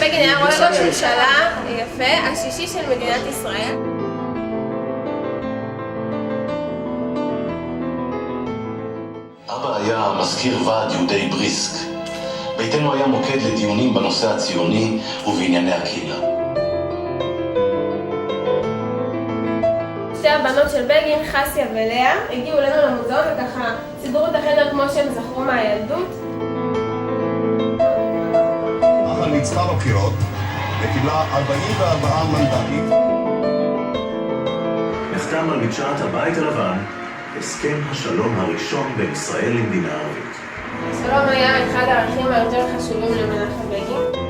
בגין היה ראש הממשלה יפה, השישי של מדינת ישראל. אבא היה מזכיר ועד יהודי בריסק. ביתנו היה מוקד לדיונים בנושא הציוני ובענייני הקהילה. שתי הבנות של בגין, חסיה ולאה, הגיעו אלינו למוזיאון וככה סידרו את החדר כמו שהם זכרו מהילדות. אבל ניצחה בבחירות וקיבלה 44 מנדטים. נחתם על מדשאת הבית הלבן הסכם השלום הראשון בין ישראל למדינה ערבית. השלום היה אחד הערכים היותר חשובים למנחם בגין.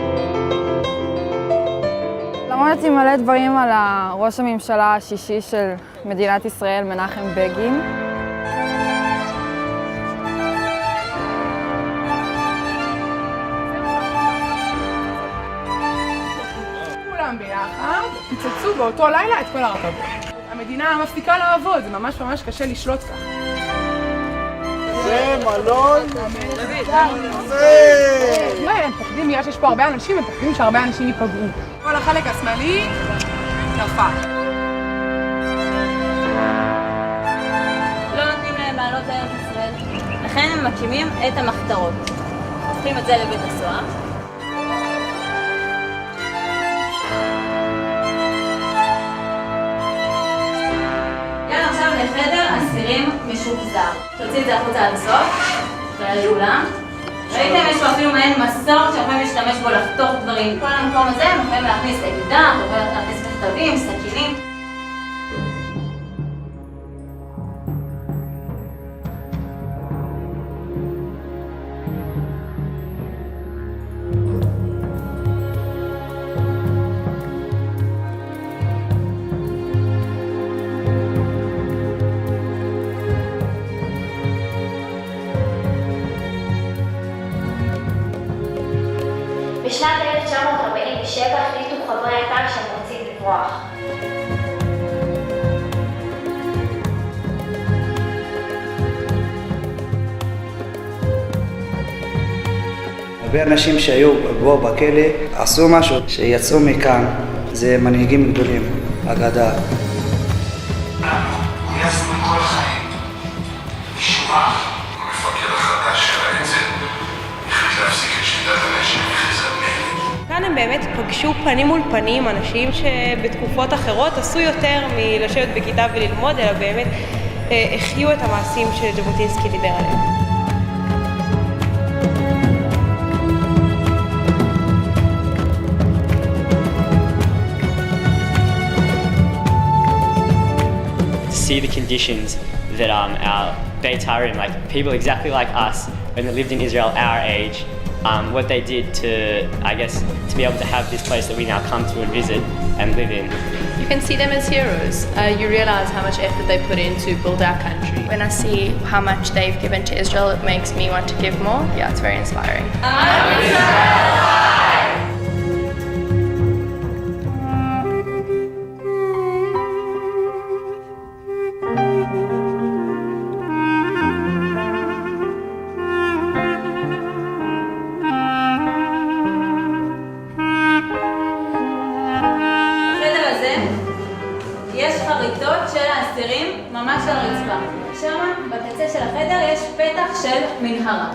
למדתי מלא דברים על ראש הממשלה השישי של מדינת ישראל, מנחם בגין. כולם ביחד פיצצו באותו לילה את כל הרכבות. המדינה מפסיקה לעבוד, זה ממש קשה לשלוט כך. זה מלון הם פחדים בגלל שיש פה הרבה אנשים, הם פחדים שהרבה אנשים ייפגעו. כל החלק השמאלי נפל. לא נותנים להם לעלות לארץ ישראל, לכן הם מקימים את המחתרות. הופכים את זה לבית הסוהר. יאללה עכשיו לחדר אסירים משוחזר. תוציא את זה החוצה עד הסוף, אחרי לכולם. ראיתם, יש פה אפילו מעין מסור שיכולים להשתמש בו לחתוך דברים. כל המקום הזה הם יכולים להכניס אקדח, יכולים להכניס מכתבים, סכינים. בשנת 1947 החליטו חברי התא שהם רוצים לברוח. הרבה אנשים שהיו בו בכלא עשו משהו שיצאו מכאן, זה מנהיגים גדולים, אגדה. גויסנו כל החיים, משורה. המפקד החדש של האצ"ל החליט להפסיק את שליטת הנשק והכריז על מרד. כאן הם באמת פגשו פנים מול פנים אנשים שבתקופות אחרות עשו יותר מלשבת בכיתה וללמוד, אלא באמת החיו את המעשים שז'בוטינסקי דיבר עליהם. See the conditions that our Beis Harim, like people exactly like us, when they lived in Israel our age, what they did to, I guess, to be able to have this place that we now come to and visit and live in. You can see them as heroes. You realize how much effort they put in to build our country. When I see how much they've given to Israel, it makes me want to give more. Yeah, it's very inspiring. יש חריטות של האסירים ממש על הרצפה. שם בקצה של החדר יש פתח של מנהרה.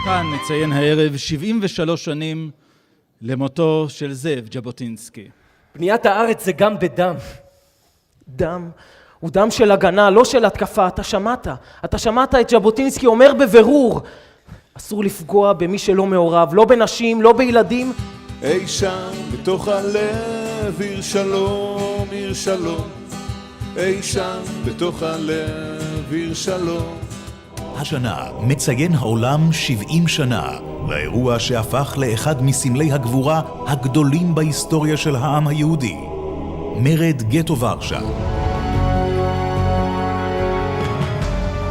כאן נציין הערב 73 שנים למותו של זאב ז'בוטינסקי. בניית הארץ זה גם בדם. דם הוא דם של הגנה, לא של התקפה. אתה שמעת את ז'בוטינסקי אומר בבירור, אסור לפגוע במי שלא מעורב, לא בנשים, לא בילדים. אי שם בתוך הלב עיר שלום, עיר שלום. אי שם בתוך הלב עיר שלום. השנה מציין העולם 70 שנה לאירוע שהפך לאחד מסמלי הגבורה הגדולים בהיסטוריה של העם היהודי, מרד גטו ורשה.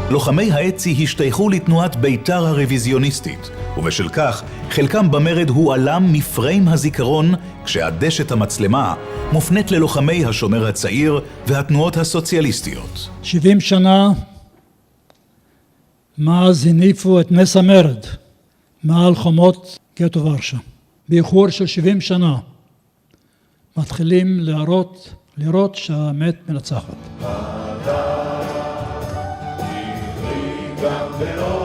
לוחמי האצ"י השתייכו לתנועת בית"ר הרוויזיוניסטית, ובשל כך חלקם במרד הועלם מפריים הזיכרון, כשהדשת המצלמה מופנית ללוחמי השומר הצעיר והתנועות הסוציאליסטיות. 70 שנה מאז הניפו את נס המרד מעל חומות גטו ורשה. באיחור של 70 שנה מתחילים לראות שהאמת מנצחת. גם